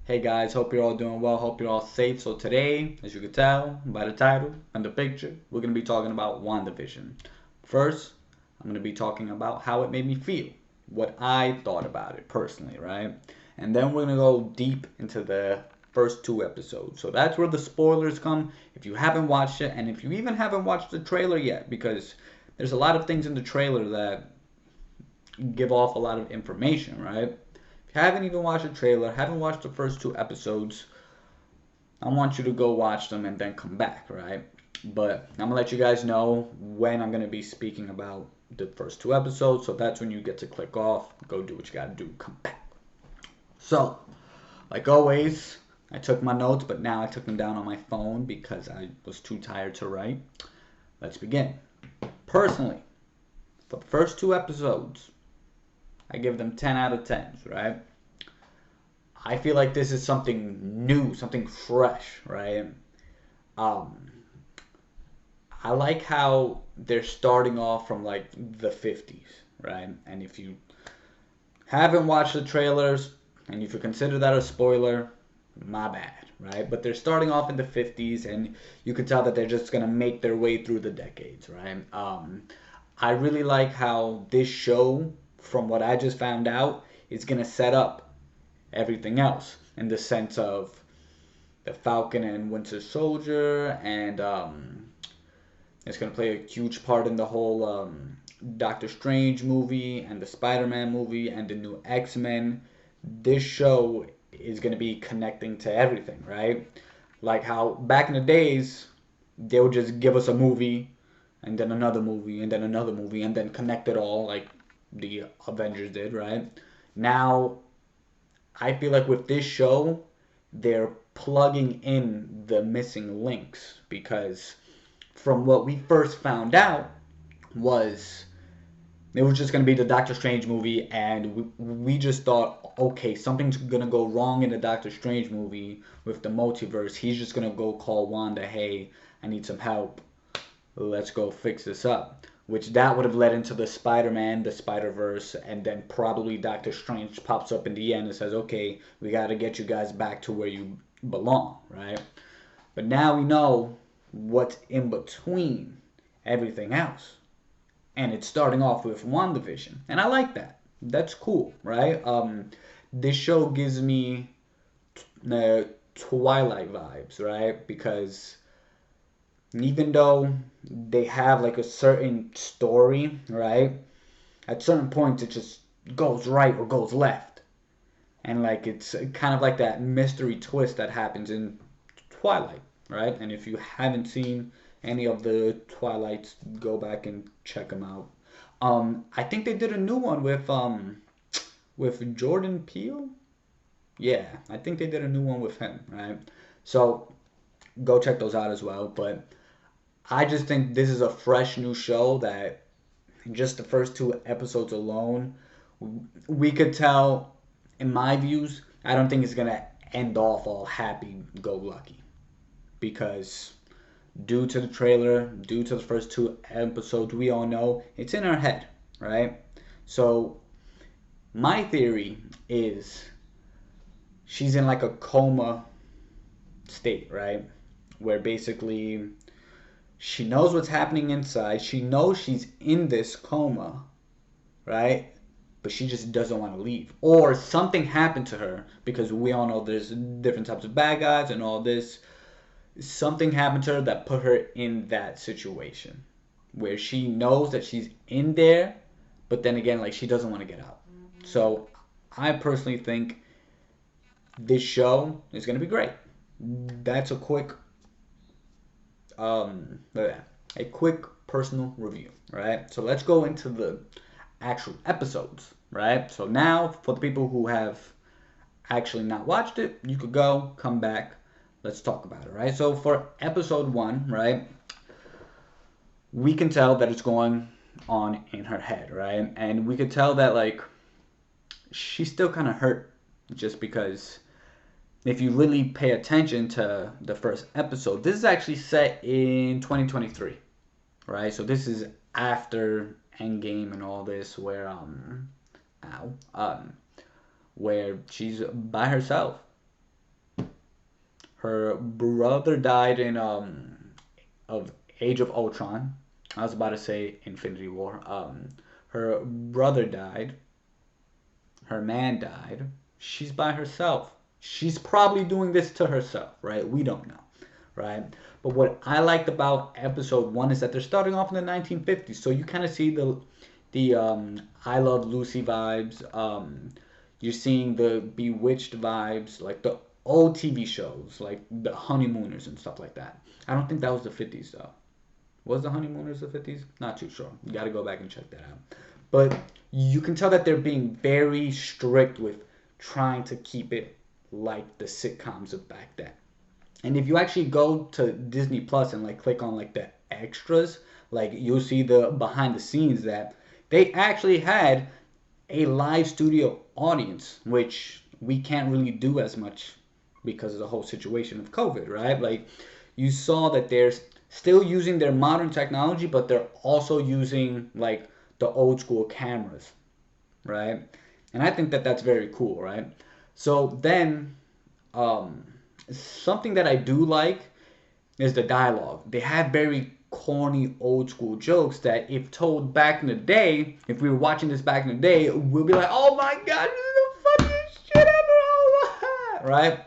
Hey guys, hope you're all doing well. Hope you're all safe. So today, as you can tell by the title and the picture, we're going to be talking about WandaVision. First, I'm going to be talking about how it made me feel, what I thought about it personally, right? And then we're going to go deep into the first two episodes. So that's where the spoilers come if you haven't watched it, and if you even haven't watched the trailer yet, because there's a lot of things in the trailer that give off a lot of information, right? If you haven't even watched the trailer, haven't watched the first two episodes, I want you to go watch them and then come back, right? But I'm gonna let you guys know when I'm gonna be speaking about the first two episodes, so that's when you get to click off, go do what you gotta do, come back. So, like always, I took my notes, but now I took them down on my phone because I was too tired to write. Let's begin. Personally, for the first two episodes, I give them 10 out of 10s, right? I feel like this is something new, something fresh, right? Um, I like how they're starting off from like the 50s, right? And if you haven't watched the trailers and if you consider that a spoiler, my bad, right? But they're starting off in the 50s and you can tell that they're just going to make their way through the decades, right? I really like how this show, from what I just found out, is going to set up everything else in the sense of the Falcon and Winter Soldier, and it's going to play a huge part in the whole Doctor Strange movie and the Spider-Man movie and the new X-Men. This show is going to be connecting to everything, right? Like how back in the days, they would just give us a movie and then another movie and then another movie and then connect it all like the Avengers did, right? Now, I feel like with this show, they're plugging in the missing links because from what we first found out was it was just going to be the Doctor Strange movie, and we just thought, okay, something's going to go wrong in the Doctor Strange movie with the multiverse. He's just going to go call Wanda, hey, I need some help. Let's go fix this up. Which that would have led into the Spider-Man, the Spider-Verse, and then probably Doctor Strange pops up in the end and says, okay, we got to get you guys back to where you belong, right? But now we know what's in between everything else. And it's starting off with WandaVision. And I like that. That's cool, right? This show gives me Twilight vibes, right? Because even though they have like a certain story, right? At certain points it just goes right or goes left. And like it's kind of like that mystery twist that happens in Twilight, right? And if you haven't seen any of the Twilights, go back and check them out. I think they did a new one with Jordan Peele. Yeah, I think they did a new one with him, right? So go check those out as well. But I just think this is a fresh new show that just the first two episodes alone, we could tell, in my views, I don't think it's gonna end off all happy go lucky because due to the trailer, due to the first two episodes, we all know it's in our head, right? So my theory is she's in like a coma state, right? Where basically she knows what's happening inside. She knows she's in this coma, right? But she just doesn't want to leave. Or something happened to her because we all know there's different types of bad guys and all this. Something happened to her that put her in that situation where she knows that she's in there, but then again, like she doesn't want to get out. So I personally think this show is going to be great. That's a quick personal review, right? So let's go into the actual episodes, right? So now for the people who have actually not watched it, you could go, come back, let's talk about it, right? So for episode 1, right, we can tell that it's going on in her head, right? And we could tell that like she's still kind of hurt just because if you really pay attention to the first episode, this is actually set in 2023, right? So this is after Endgame and all this, where she's by herself, Her brother died in of Age of Ultron. I was about to say Infinity War. Her brother died. Her man died. She's by herself. She's probably doing this to herself, right? We don't know, right? But what I liked about episode one is that they're starting off in the 1950s, so you kind of see the I Love Lucy vibes. You're seeing the Bewitched vibes, like the old TV shows, like the Honeymooners and stuff like that. I don't think that was the 50s though. Was the Honeymooners the 50s? Not too sure. You got to go back and check that out. But you can tell that they're being very strict with trying to keep it like the sitcoms of back then. And if you actually go to Disney Plus and like click on like the extras, like you'll see the behind the scenes that they actually had a live studio audience, which we can't really do as much because of the whole situation of COVID, right? Like you saw that they're still using their modern technology, but they're also using like the old school cameras, right? And I think that that's very cool, right? So then, um, something that I do like is the dialogue. They have very corny old school jokes that if told back in the day, if we were watching this back in the day, we'll be like, oh my god, this is the funniest shit ever, oh my, right?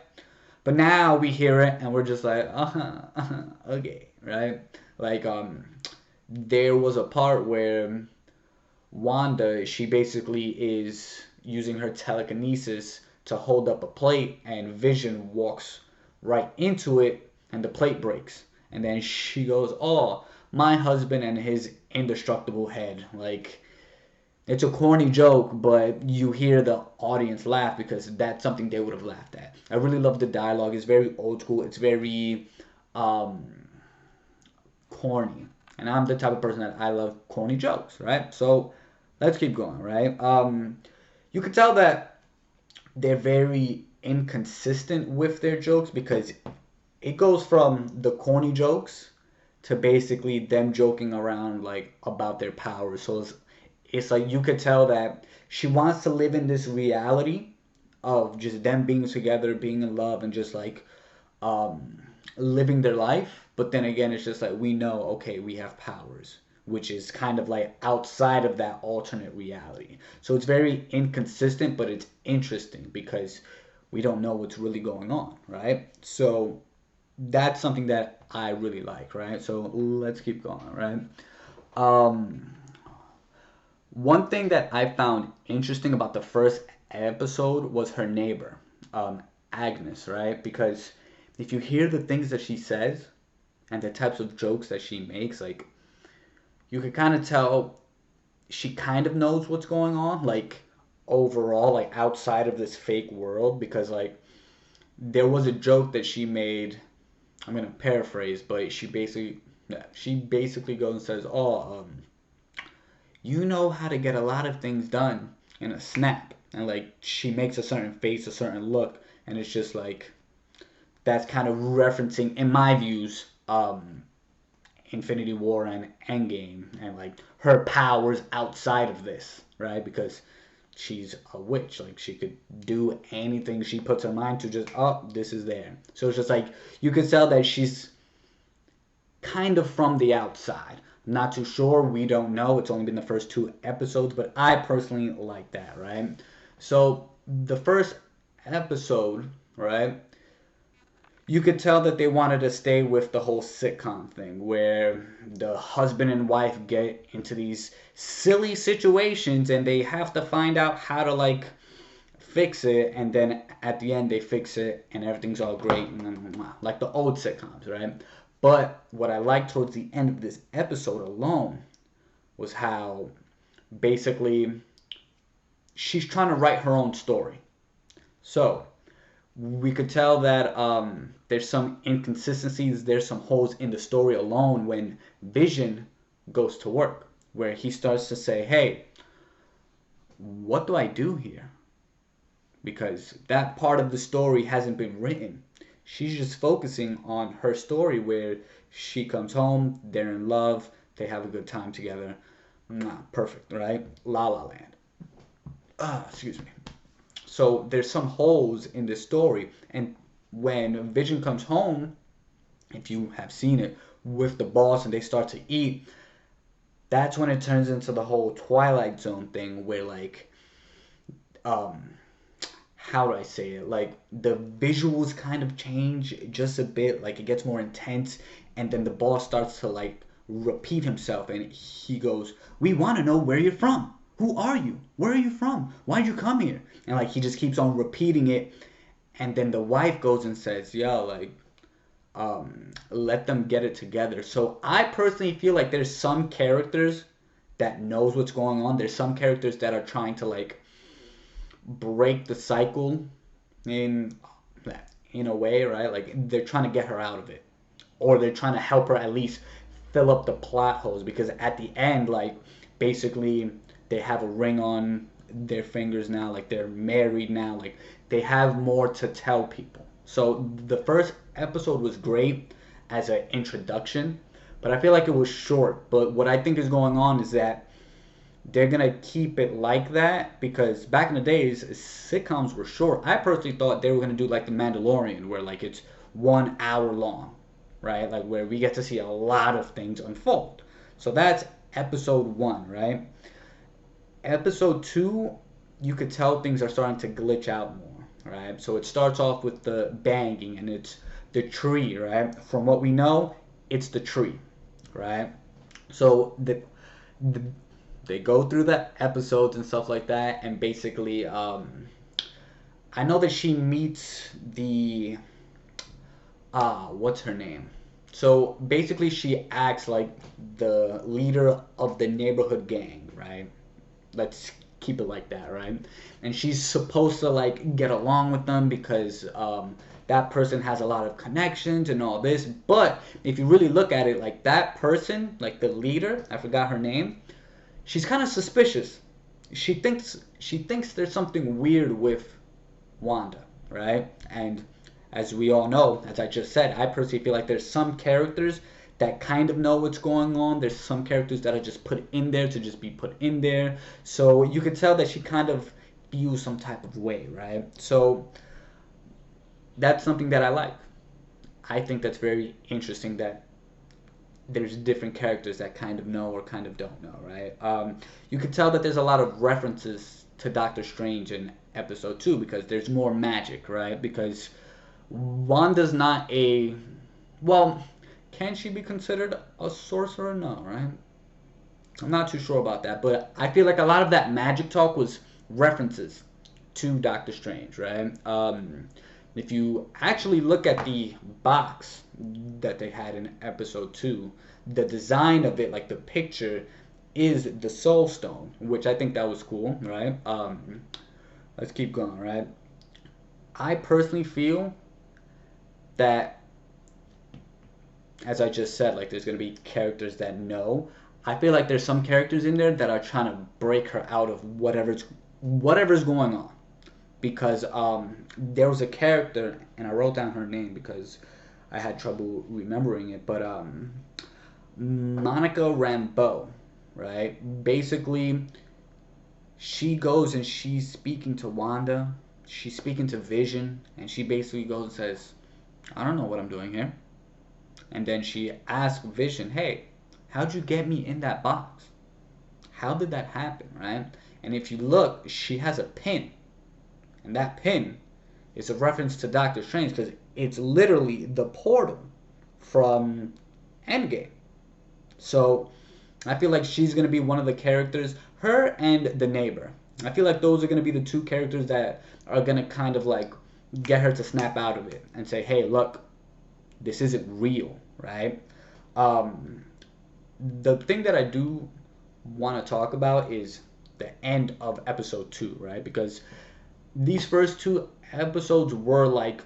But now we hear it and we're just like, okay, right? Like, there was a part where Wanda, she basically is using her telekinesis to hold up a plate, and Vision walks right into it, and the plate breaks. And then she goes, "Oh, my husband and his indestructible head." Like, it's a corny joke, but you hear the audience laugh because that's something they would have laughed at. I really love the dialogue. It's very old school. It's very um, corny. And I'm the type of person that I love corny jokes, right? So let's keep going, right? You can tell that they're very inconsistent with their jokes because it goes from the corny jokes to basically them joking around like about their powers. So it's like you could tell that she wants to live in this reality of just them being together, being in love, and just like um, living their life. But then again, it's just like we know, okay, we have powers, which is kind of like outside of that alternate reality. So it's very inconsistent, but it's interesting because we don't know what's really going on, right? So that's something that I really like, right? So let's keep going, right? Um, One thing that I found interesting about the first episode was her neighbor, Agnes, right? Because if you hear the things that she says and the types of jokes that she makes, like you could kind of tell she kind of knows what's going on, like overall, like outside of this fake world. Because like there was a joke that she made. I'm gonna paraphrase, but she basically goes and says, "Oh, you know how to get a lot of things done in a snap," and like she makes a certain face, a certain look, and it's just like that's kind of referencing, in my views, Infinity War and Endgame, and like her powers outside of this, right? Because she's a witch, like she could do anything she puts her mind to. Just oh, this is there. So it's just like you could tell that she's kind of from the outside. I'm not too sure. We don't know. It's only been the first two episodes, but I personally like that, right? So the first episode, right? You could tell that they wanted to stay with the whole sitcom thing where the husband and wife get into these silly situations and they have to find out how to like fix it, and then at the end they fix it and everything's all great and then, like the old sitcoms, right? But what I liked towards the end of this episode alone was how basically she's trying to write her own story. So we could tell that there's some inconsistencies, there's some holes in the story alone when Vision goes to work, where he starts to say, hey, what do I do here? Because that part of the story hasn't been written. She's just focusing on her story where she comes home, they're in love, they have a good time together. Perfect, right? La La Land. Excuse me. So there's some holes in the story, and when Vision comes home, if you have seen it, with the boss and they start to eat, that's when it turns into the whole Twilight Zone thing where like um how do I say it? Like the visuals kind of change just a bit, like it gets more intense, and then the boss starts to like repeat himself, and he goes, "We want to know where you're from. Who are you? Where are you from? Why'd you come here?" And like he just keeps on repeating it, and then the wife goes and says, "Yeah, like let them get it together." So I personally feel like there's some characters that knows what's going on. There's some characters that are trying to like break the cycle in in a way, right? Like they're trying to get her out of it, or they're trying to help her at least fill up the plot holes, because at the end, like basically they have a ring on their fingers now, like they're married now, like they have more to tell people. So the first episode was great as an introduction, but I feel like it was short. But what I think is going on is that they're gonna keep it like that, because back in the days sitcoms were short. I personally thought they were gonna do like The Mandalorian, where like it's 1 hour long, right? Like where we get to see a lot of things unfold. So that's episode one, right? Episode two, you could tell things are starting to glitch out more, right? So it starts off with the banging, and it's the tree, right? From what we know, it's the tree, right? So the they go through the episodes and stuff like that, and basically, I know that she meets the what's her name? So basically, she acts like the leader of the neighborhood gang, right? Let's keep it like that, right? And she's supposed to like get along with them because that person has a lot of connections and all this. But if you really look at it, like that person, like the leader, I forgot her name, she's kind of suspicious. She thinks there's something weird with Wanda, right? And as we all know, as I just said, I personally feel like there's some characters that kind of know what's going on. There's some characters that are just put in there to just be put in there. So you could tell that she kind of feels some type of way, right? So that's something that I like. I think that's very interesting that there's different characters that kind of know or kind of don't know, right? You could tell that there's a lot of references to Doctor Strange in episode two, because there's more magic, right? Because Wanda's not a, well, can she be considered a sorcerer? No, right? I'm not too sure about that, but I feel like a lot of that magic talk was references to Doctor Strange, right? If you actually look at the box that they had in episode two, the design of it, like the picture, is the Soul Stone, which I think that was cool, right? Let's keep going, right? I personally feel that, as I just said, like there's gonna be characters that know. I feel like there's some characters in there that are trying to break her out of whatever's going on, because there was a character, and I wrote down her name because I had trouble remembering it, but Monica Rambeau, right? Basically, she goes and she's speaking to Wanda, she's speaking to Vision, and she basically goes and says, "I don't know what I'm doing here." And then she asks Vision, "Hey, how'd you get me in that box? How did that happen?" Right? And if you look, she has a pin, and that pin is a reference to Doctor Strange, because it's literally the portal from Endgame. So I feel like she's gonna be one of the characters, her and the neighbor. I feel like those are gonna be the two characters that are gonna kind of like get her to snap out of it and say, "Hey, look, this isn't real," right? Um, the thing that I do want to talk about is the end of episode two, right? Because these first two episodes were like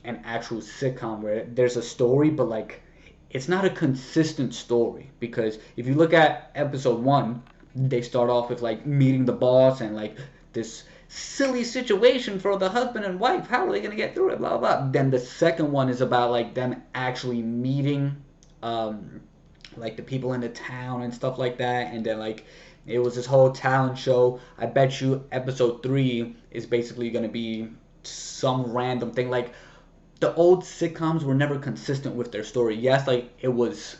an actual sitcom where there's a story, but like it's not a consistent story. Because if you look at episode one, they start off with like meeting the boss and like this silly situation for the husband and wife. How are they gonna get through it? Blah blah. Then the second one is about like them actually meeting, like the people in the town and stuff like that. And then like it was this whole talent show. I bet you episode three is basically gonna be some random thing. Like the old sitcoms were never consistent with their story. Yes, like it was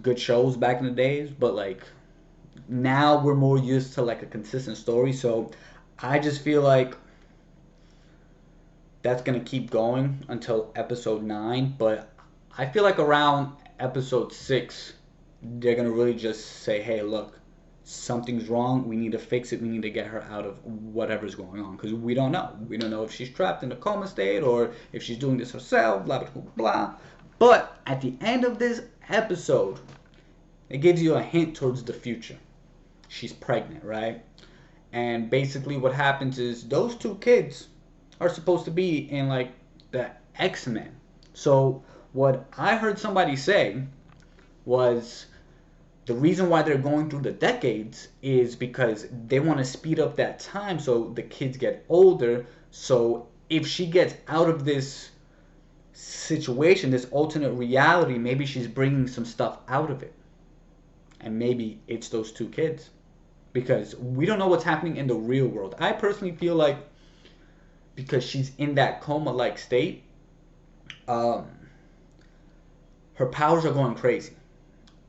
good shows back in the days, but like now we're more used to like a consistent story. So I just feel like that's gonna keep going until episode 9. But I feel like around episode 6, they're gonna really just say, "Hey, look, something's wrong. We need to fix it. We need to get her out of whatever's going on because we don't know. We don't know if she's trapped in a coma state or if she's doing this herself." Blah blah blah blah. But at the end of this episode, it gives you a hint towards the future. She's pregnant, right? And basically, what happens is those two kids are supposed to be in like the X-Men. So what I heard somebody say was the reason why they're going through the decades is because they want to speed up that time so the kids get older. So if she gets out of this situation, this alternate reality, maybe she's bringing some stuff out of it. And maybe it's those two kids. Because we don't know what's happening in the real world. I personally feel like because she's in that coma-like state, her powers are going crazy.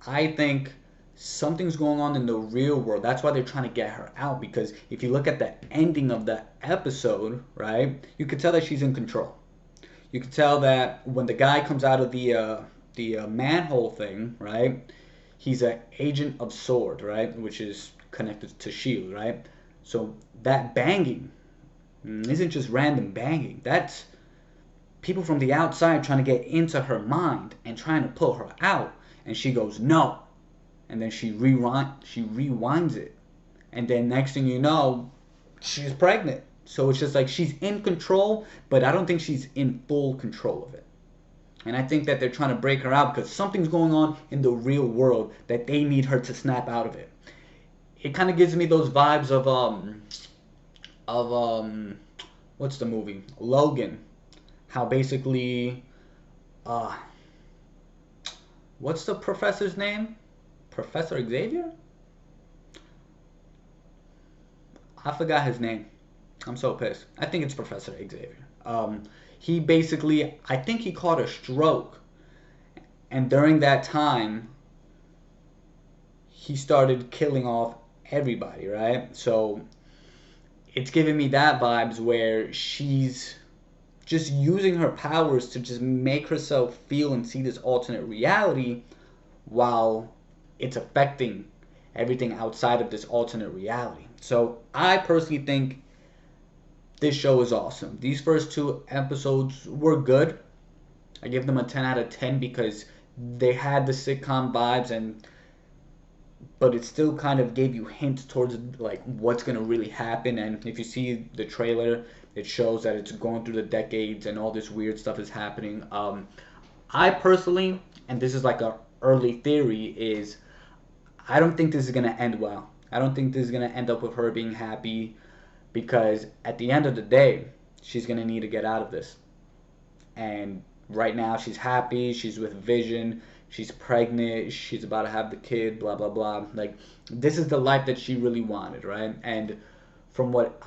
I think something's going on in the real world. That's why they're trying to get her out. Because if you look at the ending of the episode, right, you could tell that she's in control. You could tell that when the guy comes out of the manhole thing, right, he's an agent of S.W.O.R.D., right, which is connected to S.H.I.E.L.D., right? So that banging isn't just random banging. That's people from the outside trying to get into her mind and trying to pull her out. And she goes, no. And then she rewinds it. And then next thing you know, she's pregnant. So it's just like she's in control, but I don't think she's in full control of it. And I think that they're trying to break her out because something's going on in the real world that they need her to snap out of it. It kind of gives me those vibes of what's the movie? Logan. How basically what's the professor's name? Professor Xavier? I forgot his name. I'm so pissed. I think it's Professor Xavier. He basically, I think he caught a stroke. And during that time, he started killing off everybody, right? So it's giving me that vibes where she's just using her powers to just make herself feel and see this alternate reality while it's affecting everything outside of this alternate reality. So I personally think this show is awesome. These first 2 episodes were good. I give them a 10 out of 10 because they had the sitcom vibes, but it still kind of gave you hints towards like what's gonna really happen. And if you see the trailer, it shows that it's going through the decades and all this weird stuff is happening. I personally, and this is like a early theory, is I don't think this is gonna end well. I don't think this is gonna end up with her being happy because at the end of the day, she's gonna need to get out of this. And right now, she's happy. She's with Vision. She's pregnant. She's about to have the kid. Blah blah blah. Like this is the life that she really wanted, right? And from what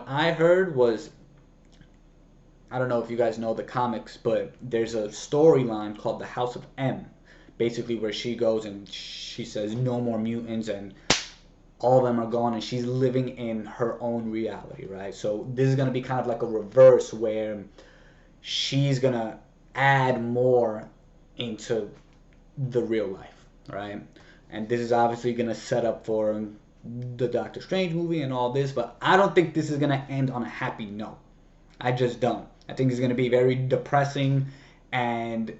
I heard was, I don't know if you guys know the comics, but there's a storyline called the House of M, basically where she goes and she says no more mutants and all of them are gone and she's living in her own reality, right? So this is going to be kind of like a reverse where she's going to add more into the real life, right? And this is obviously going to set up for the Doctor Strange movie and all this, but I don't think this is going to end on a happy note. I just don't. I think it's going to be very depressing and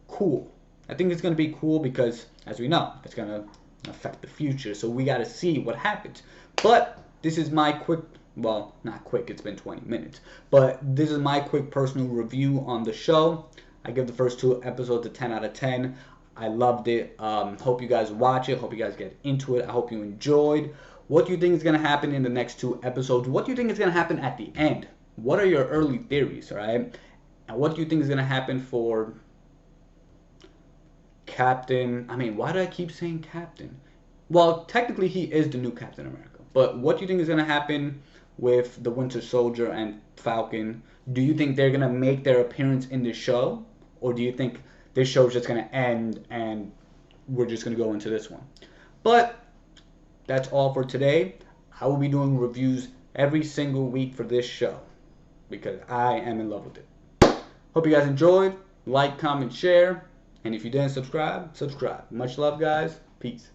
cool. I think it's going to be cool because, as we know, it's going to affect the future. So we got to see what happens. But this is my quick, well, not quick, it's been 20 minutes. But this is my quick personal review on the show. I give the first 2 episodes a 10 out of 10. I loved it. Hope you guys watch it. Hope you guys get into it. I hope you enjoyed. What do you think is going to happen in the next 2 episodes? What do you think is going to happen at the end? What are your early theories, right? And what do you think is going to happen for Captain... I mean, why do I keep saying Captain? Well, technically he is the new Captain America. But what do you think is going to happen with the Winter Soldier and Falcon, do you think they're gonna make their appearance in the show, or do you think this show's just gonna end and we're just gonna go into this one? But that's all for today. I will be doing reviews every single week for this show because I am in love with it. Hope you guys enjoyed. Like, comment, share. And if you didn't subscribe, subscribe. Much love, guys. Peace.